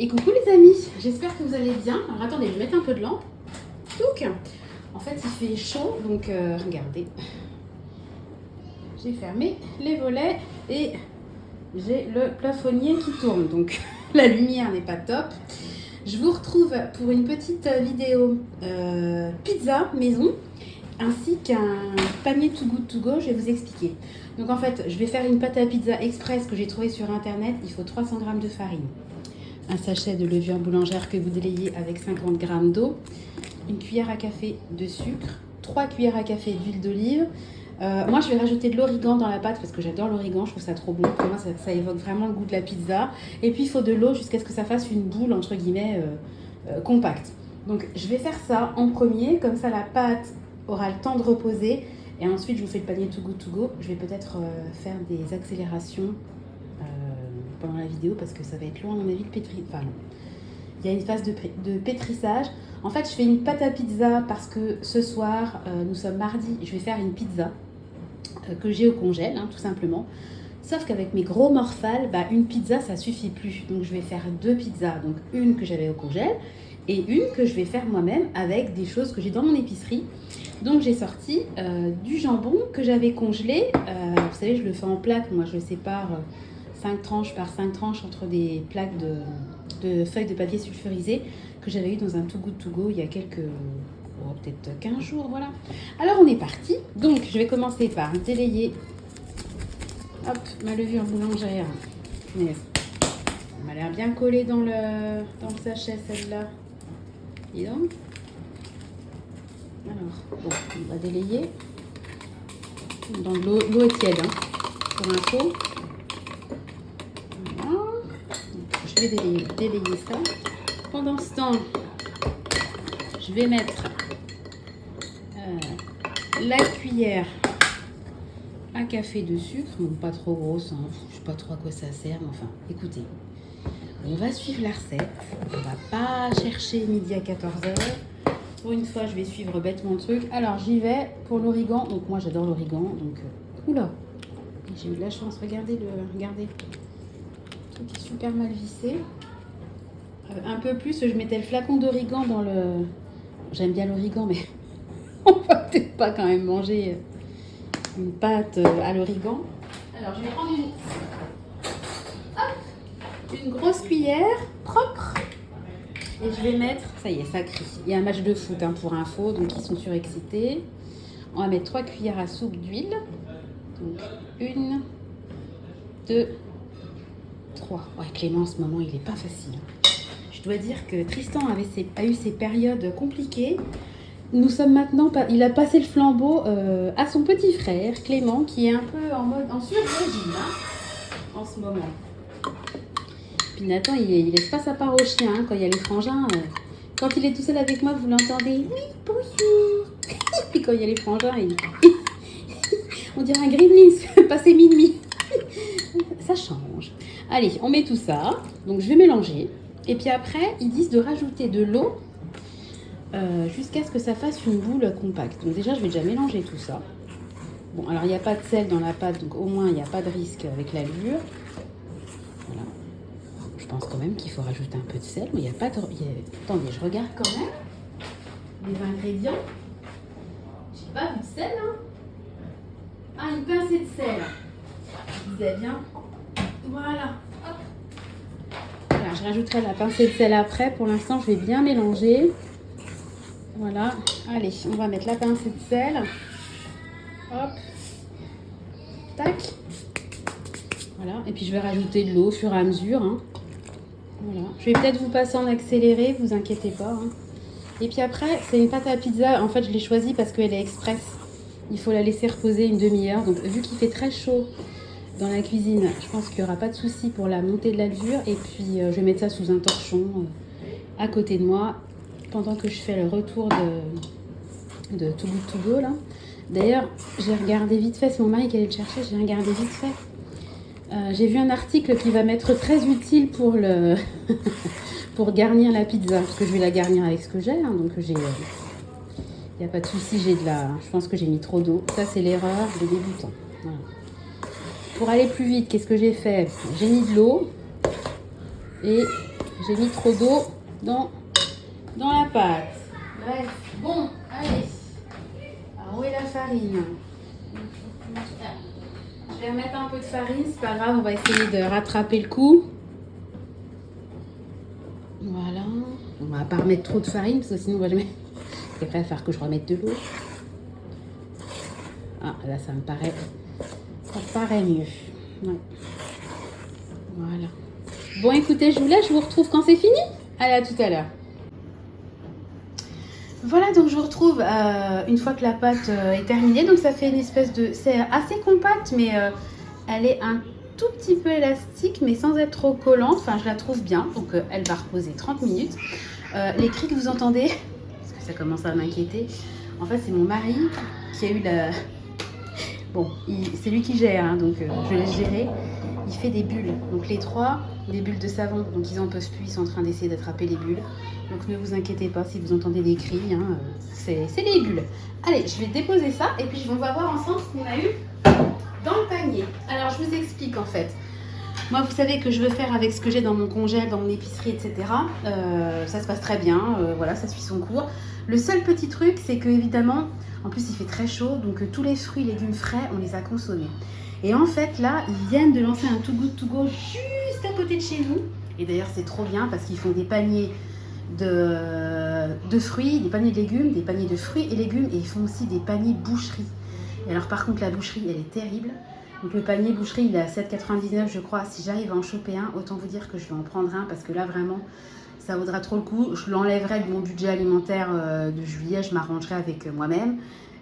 Et coucou les amis, j'espère que vous allez bien. Alors attendez, je vais mettre un peu de lampe. Donc, en fait il fait chaud, donc regardez. J'ai fermé les volets et j'ai le plafonnier qui tourne. Donc la lumière n'est pas top. Je vous retrouve pour une petite vidéo pizza maison ainsi qu'un panier Too Good To Go. Je vais vous expliquer. Donc en fait, je vais faire une pâte à pizza express que j'ai trouvée sur internet. Il faut 300 g de farine, un sachet de levure boulangère que vous délayez avec 50 g d'eau, une cuillère à café de sucre, 3 cuillères à café d'huile d'olive. Moi, je vais rajouter de l'origan dans la pâte parce que j'adore l'origan, je trouve ça trop bon. Pour moi, ça évoque vraiment le goût de la pizza. Et puis, il faut de l'eau jusqu'à ce que ça fasse une boule, entre guillemets, compacte. Donc, je vais faire ça en premier, comme ça la pâte aura le temps de reposer. Et ensuite, je vous fais le panier Too Good To Go. Je vais peut-être faire des accélérations pendant la vidéo parce que ça va être long à mon avis de pétrir. Enfin, non. Il y a une phase de pétrissage. En fait, je fais une pâte à pizza parce que ce soir, nous sommes mardi, je vais faire une pizza que j'ai au congèle, hein, tout simplement. Sauf qu'avec mes gros morphales, une pizza, ça suffit plus. Donc, je vais faire 2 pizzas. Donc, une que j'avais au congèle et une que je vais faire moi-même avec des choses que j'ai dans mon épicerie. Donc, j'ai sorti du jambon que j'avais congelé. Vous savez, je le fais en plaques. Moi, je le sépare 5 tranches par 5 tranches entre des plaques de feuilles de papier sulfurisé que j'avais eu dans un Too Good To Go il y a quelques, peut-être 15 jours, voilà. Alors on est parti. Donc je vais commencer par délayer ma levure boulangère. Mais elle m'a l'air bien collée dans le sachet celle-là. Et donc, alors, bon, on va délayer. Dans l'eau est tiède, hein, pour info. Voilà. Donc, je vais délayer ça. Pendant ce temps, je vais mettre la cuillère à café de sucre, donc pas trop grosse, hein. Je sais pas trop à quoi ça sert, mais enfin, écoutez, on va suivre la recette, on va pas chercher midi à 14h. Pour une fois, je vais suivre bêtement le truc. Alors, j'y vais pour l'origan, donc moi j'adore l'origan, donc oula, j'ai eu de la chance, regardez, le truc est super mal vissé. Un peu plus, je mettais le flacon d'origan dans le... J'aime bien l'origan, mais on va peut-être pas quand même manger une pâte à l'origan. Alors, je vais prendre une grosse cuillère propre. Et je vais mettre... Ça y est, ça crie. Il y a un match de foot, hein, pour info, donc ils sont surexcités. On va mettre 3 cuillères à soupe d'huile. Donc, 1, 2, 3. Ouais, Clément, en ce moment, il est pas facile. Je dois dire que Tristan a eu ses périodes compliquées. Nous sommes maintenant, il a passé le flambeau à son petit frère, Clément, qui est un peu en sur-régime, hein, en ce moment. Puis Nathan, il laisse pas sa part au chien, hein, quand il y a les frangins. Quand il est tout seul avec moi, vous l'entendez. Oui, bonjour. Puis quand il y a les frangins, on dirait un gremlin, passé minuit. Ça change. Allez, on met tout ça. Donc je vais mélanger. Et puis après, ils disent de rajouter de l'eau jusqu'à ce que ça fasse une boule compacte. Donc déjà, je vais déjà mélanger tout ça. Bon, alors il n'y a pas de sel dans la pâte, donc au moins il n'y a pas de risque avec la levure. Voilà. Je pense quand même qu'il faut rajouter un peu de sel, mais il n'y a pas de... Attendez, je regarde quand même les ingrédients. J'ai pas vu de sel, hein. Ah, une pincée de sel. Je disais bien. Voilà. Voilà, je rajouterai la pincée de sel après. Pour l'instant, je vais bien mélanger. Voilà. Allez, on va mettre la pincée de sel. Hop. Tac. Voilà. Et puis, je vais rajouter de l'eau au fur et à mesure, hein. Voilà. Je vais peut-être vous passer en accéléré, vous inquiétez pas, hein. Et puis après, c'est une pâte à pizza. En fait, je l'ai choisie parce qu'elle est express. Il faut la laisser reposer une demi-heure. Donc, vu qu'il fait très chaud dans la cuisine, je pense qu'il n'y aura pas de souci pour la montée de la levure. Et puis, je vais mettre ça sous un torchon à côté de moi pendant que je fais le retour de Too Good To Go, là. D'ailleurs, j'ai regardé vite fait, c'est mon mari qui allait le chercher, j'ai regardé vite fait. J'ai vu un article qui va m'être très utile pour pour garnir la pizza, parce que je vais la garnir avec ce que j'ai, hein, donc j'ai... Il n'y a pas de souci, je pense que j'ai mis trop d'eau. Ça, c'est l'erreur des débutants. Voilà. Pour aller plus vite, qu'est-ce que j'ai fait? J'ai mis de l'eau et j'ai mis trop d'eau dans la pâte. Bref, bon, allez. Alors, où est la farine? Je vais remettre un peu de farine, c'est pas grave, on va essayer de rattraper le coup. Voilà. On va pas remettre trop de farine parce que sinon on va jamais. C'est prêt à faire que je remette de l'eau. Ah, là ça me paraît mieux. Ouais. Voilà. Bon, écoutez, je vous laisse, je vous retrouve quand c'est fini. Allez, à tout à l'heure. Voilà, donc je vous retrouve une fois que la pâte est terminée. Donc ça fait une espèce de... C'est assez compact, mais elle est un tout petit peu élastique, mais sans être trop collante. Enfin, je la trouve bien. Donc elle va reposer 30 minutes. Les cris que vous entendez, parce que ça commence à m'inquiéter, en fait c'est mon mari qui a eu la... Bon, c'est lui qui gère, hein, donc je laisse gérer. Il fait des bulles, donc les trois, des bulles de savon. Donc ils en peuvent plus, ils sont en train d'essayer d'attraper les bulles. Donc ne vous inquiétez pas si vous entendez des cris, hein, c'est les bulles. Allez, je vais déposer ça et puis on va voir ensemble ce qu'on a eu dans le panier. Alors je vous explique en fait. Moi, vous savez que je veux faire avec ce que j'ai dans mon congèle, dans mon épicerie, etc. Ça se passe très bien, voilà, ça suit son cours. Le seul petit truc, c'est que évidemment, en plus il fait très chaud, donc tous les fruits et légumes frais, on les a consommés. Et en fait, là, ils viennent de lancer un Too Good To Go juste à côté de chez nous. Et d'ailleurs, c'est trop bien parce qu'ils font des paniers de fruits, des paniers de légumes, des paniers de fruits et légumes, et ils font aussi des paniers boucherie. Et alors, par contre, la boucherie, elle est terrible. Donc le panier boucherie, il est à 7,99 je crois. Si j'arrive à en choper un, autant vous dire que je vais en prendre un parce que là vraiment, ça vaudra trop le coup. Je l'enlèverai de mon budget alimentaire de juillet, je m'arrangerai avec moi-même.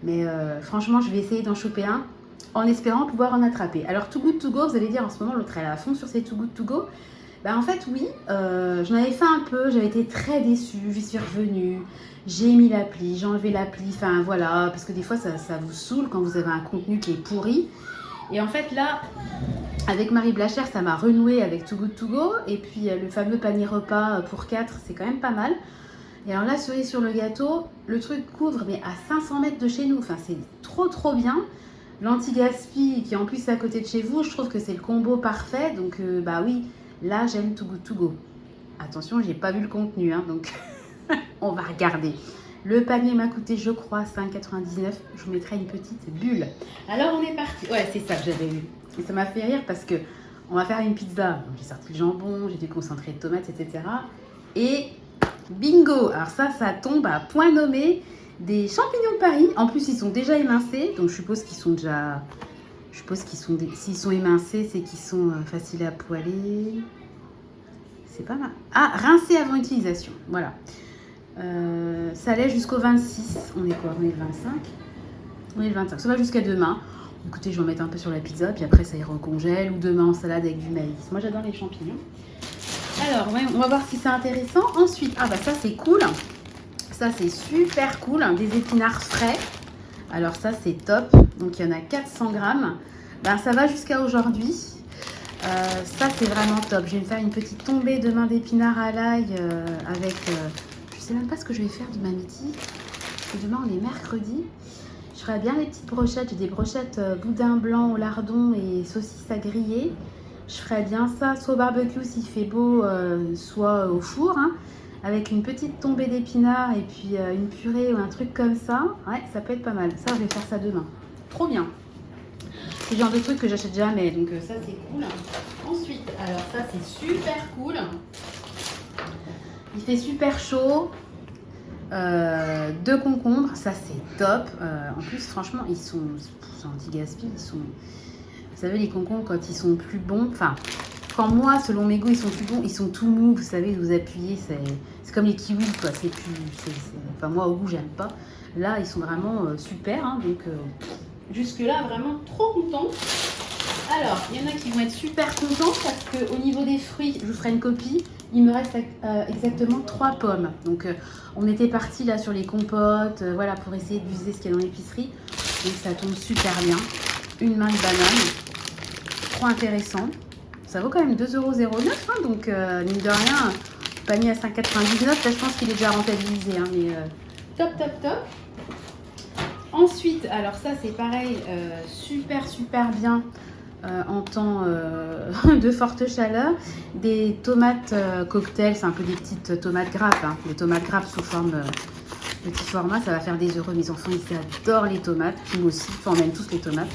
Mais franchement, je vais essayer d'en choper un en espérant pouvoir en attraper. Alors Too Good To Go, vous allez dire en ce moment, l'autre elle est à fond sur ces Too Good To Go. Ben, en fait oui, j'en avais fait un peu, j'avais été très déçue, j'y suis revenue. J'ai mis l'appli, j'ai enlevé l'appli, enfin voilà, parce que des fois ça vous saoule quand vous avez un contenu qui est pourri. Et en fait là, avec Marie Blachère, ça m'a renoué avec Too Good To Go. Et puis le fameux panier repas pour 4, c'est quand même pas mal. Et alors là, cerise sur le gâteau, le truc couvre mais à 500 mètres de chez nous. Enfin, c'est trop bien. L'anti-gaspi qui est en plus à côté de chez vous, je trouve que c'est le combo parfait. Donc bah oui, là j'aime Too Good To Go. Attention, j'ai pas vu le contenu, hein, donc on va regarder. Le panier m'a coûté, je crois, 5,99. Je vous mettrai une petite bulle. Alors, on est parti. Ouais, c'est ça que j'avais eu. Et ça m'a fait rire parce que on va faire une pizza. J'ai sorti le jambon, j'ai du concentré de tomates, etc. Et bingo! Alors ça tombe à point nommé. Des champignons de Paris. En plus, ils sont déjà émincés. Donc, je suppose qu'ils sont déjà... S'ils sont émincés, c'est qu'ils sont faciles à poêler. C'est pas mal. Ah, rincés avant utilisation. Voilà. Ça allait jusqu'au 26. On est quoi? On est le 25. On est le 25. Ça va jusqu'à demain. Écoutez, je vais en mettre un peu sur la pizza. Puis après, ça ira au congèle. Ou demain en salade avec du maïs. Moi, j'adore les champignons. Alors, on va voir si c'est intéressant. Ensuite, ah bah ça, c'est cool. Ça, c'est super cool. Des épinards frais. Alors ça, c'est top. Donc, il y en a 400 grammes. Ben, ça va jusqu'à aujourd'hui. Ça, c'est vraiment top. Je vais me faire une petite tombée demain d'épinards à l'ail avec... je sais même pas ce que je vais faire demain midi. Parce que demain, on est mercredi. Je ferai bien les petites brochettes. J'ai des brochettes boudin blanc au lardon et saucisses à griller. Je ferai bien ça, soit au barbecue s'il fait beau, soit au four. Hein, avec une petite tombée d'épinards et puis une purée ou un truc comme ça. Ouais, ça peut être pas mal. Ça, je vais faire ça demain. Trop bien. C'est le genre de truc que j'achète jamais. Donc ça, c'est cool. Ensuite, alors ça, c'est super cool. Il fait super chaud. 2 concombres, ça c'est top. En plus, franchement, ils sont anti-gaspi. Ils sont... Vous savez, les concombres, quand ils sont plus bons, enfin, quand moi, selon mes goûts, ils sont plus bons, ils sont tout mous, vous savez, vous appuyez, c'est comme les kiwis, quoi. C'est plus... Enfin, moi, au goût, j'aime pas. Là, ils sont vraiment super, hein, donc jusque-là, vraiment trop contente. Alors, il y en a qui vont être super contents parce qu'au niveau des fruits, je vous ferai une copie. Il me reste exactement 3 pommes. Donc, on était parti là sur les compotes, voilà, pour essayer de viser ce qu'il y a dans l'épicerie. Donc, ça tombe super bien. Une main de banane. Trop intéressant. Ça vaut quand même 2,09 €. Hein, donc, mine de rien, panier à 5,99 €. Là, je pense qu'il est déjà rentabilisé. Hein, mais top, top, top. Ensuite, alors ça, c'est pareil, super bien. en temps de forte chaleur, des tomates cocktail, c'est un peu des petites tomates grappes, hein, des tomates grappes sous forme petit format, ça va faire des heureux. Mes enfants, ils adorent les tomates, puis moi aussi, enfin, on aime tous les tomates.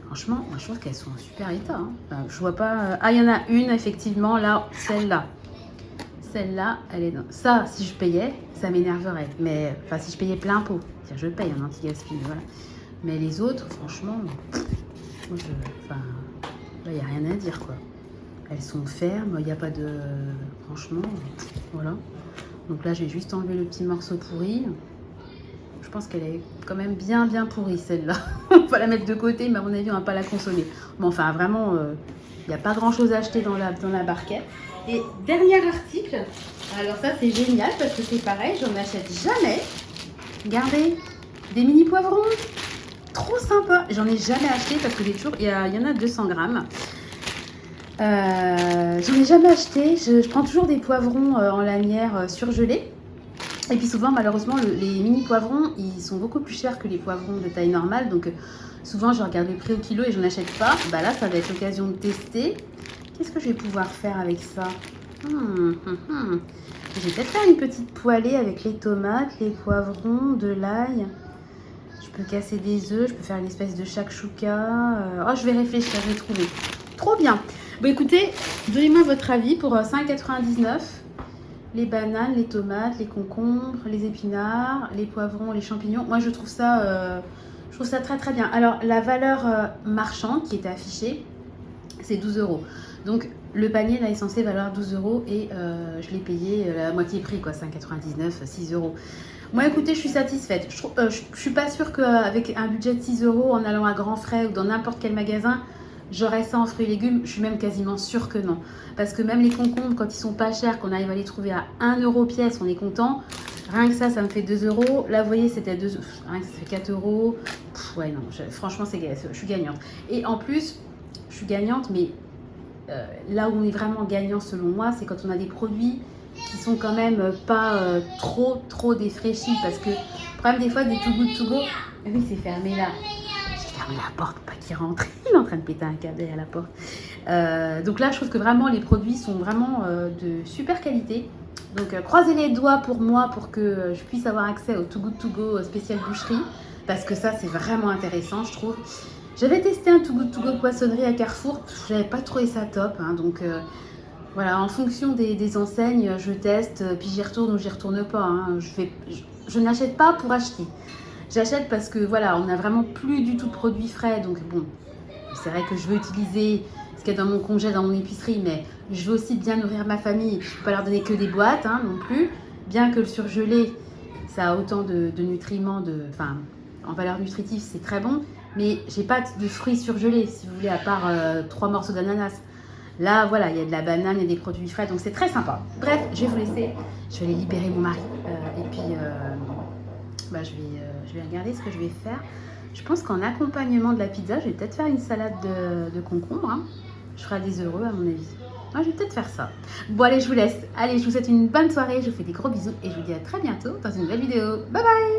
Franchement, moi, je trouve qu'elles sont en super état. Hein. Enfin, je vois pas... Ah, il y en a une, effectivement, là, celle-là. Celle-là, elle est... Ça, si je payais, ça m'énerverait. Mais, enfin, si je payais plein pot, je paye un anti-gaspi, voilà. Mais les autres, franchement, moi, enfin, là, il n'y a rien à dire, quoi. Elles sont fermes, il n'y a pas de... Franchement, voilà. Donc là, je vais juste enlever le petit morceau pourri. Je pense qu'elle est quand même bien pourrie, celle-là. On va la mettre de côté, mais à mon avis, on va pas la consommer. Bon, enfin, vraiment, il n'y a pas grand-chose à acheter dans la barquette. Et dernier article, alors ça, c'est génial parce que c'est pareil, j'en achète jamais. Regardez, des mini poivrons. Trop sympa. J'en ai jamais acheté parce que j'ai toujours... Il y en a 200 grammes. J'en ai jamais acheté. Je prends toujours des poivrons en lanière surgelés. Et puis souvent, malheureusement, les mini poivrons, ils sont beaucoup plus chers que les poivrons de taille normale. Donc souvent, je regarde le prix au kilo et je n'achète pas. Bah là, ça va être l'occasion de tester. Qu'est-ce que je vais pouvoir faire avec ça? Je vais peut-être faire une petite poêlée avec les tomates, les poivrons, de l'ail. Je peux casser des œufs, je peux faire une espèce de shakshuka. Oh, je vais réfléchir, je vais trouver. Trop bien. Bon, écoutez, donnez-moi votre avis pour 5,99 €. Les bananes, les tomates, les concombres, les épinards, les poivrons, les champignons. Moi, je trouve ça très bien. Alors, la valeur marchande qui est affichée, c'est 12 €. Donc, le panier là est censé valoir 12 € et je l'ai payé la moitié prix, quoi, 5,99 €, 6 €. Moi, écoutez, je suis satisfaite. Je suis pas sûre qu'avec un budget de 6 € en allant à Grand Frais ou dans n'importe quel magasin, j'aurais ça en fruits et légumes. Je suis même quasiment sûre que non. Parce que même les concombres, quand ils sont pas chers, qu'on arrive à les trouver à 1 € pièce, on est content. Rien que ça me fait 2 €. Là, vous voyez, c'était 2 €. Rien que ça fait 4 €. Ouais, non, franchement, je suis gagnante. Et en plus, je suis gagnante, mais là où on est vraiment gagnant selon moi, c'est quand on a des produits qui sont quand même pas trop défraîchis. Parce que le problème des fois des Too Good To Go, oui, c'est fermé là. J'ai fermé la porte pour pas qu'il rentre. Il est en train de péter un câble à la porte. Donc là, je trouve que vraiment les produits sont vraiment de super qualité. Donc croisez les doigts pour moi pour que je puisse avoir accès au Too Good To Go spécial boucherie. Parce que ça, c'est vraiment intéressant, je trouve. J'avais testé un Too Good To Go poissonnerie à Carrefour. J'avais pas trouvé ça top. Hein, donc voilà, en fonction des enseignes, je teste. Puis j'y retourne ou j'y retourne pas. Hein. Je n'achète pas pour acheter. J'achète parce que voilà, on n'a vraiment plus du tout de produits frais. Donc bon, c'est vrai que je veux utiliser ce qu'il y a dans mon congé, dans mon épicerie. Mais je veux aussi bien nourrir ma famille. Je ne peux pas leur donner que des boîtes hein, non plus. Bien que le surgelé, ça a autant de nutriments, en valeur nutritive, c'est très bon. Mais j'ai pas de fruits surgelés, si vous voulez, à part 3 morceaux d'ananas. Là, voilà, il y a de la banane, il y a des produits frais, donc c'est très sympa. Bref, je vais vous laisser. Je vais aller libérer mon mari. Et puis, je vais regarder ce que je vais faire. Je pense qu'en accompagnement de la pizza, je vais peut-être faire une salade de concombre. Hein. Je ferai des heureux, à mon avis. Ah, je vais peut-être faire ça. Bon, allez, je vous laisse. Allez, je vous souhaite une bonne soirée. Je vous fais des gros bisous et je vous dis à très bientôt dans une nouvelle vidéo. Bye bye!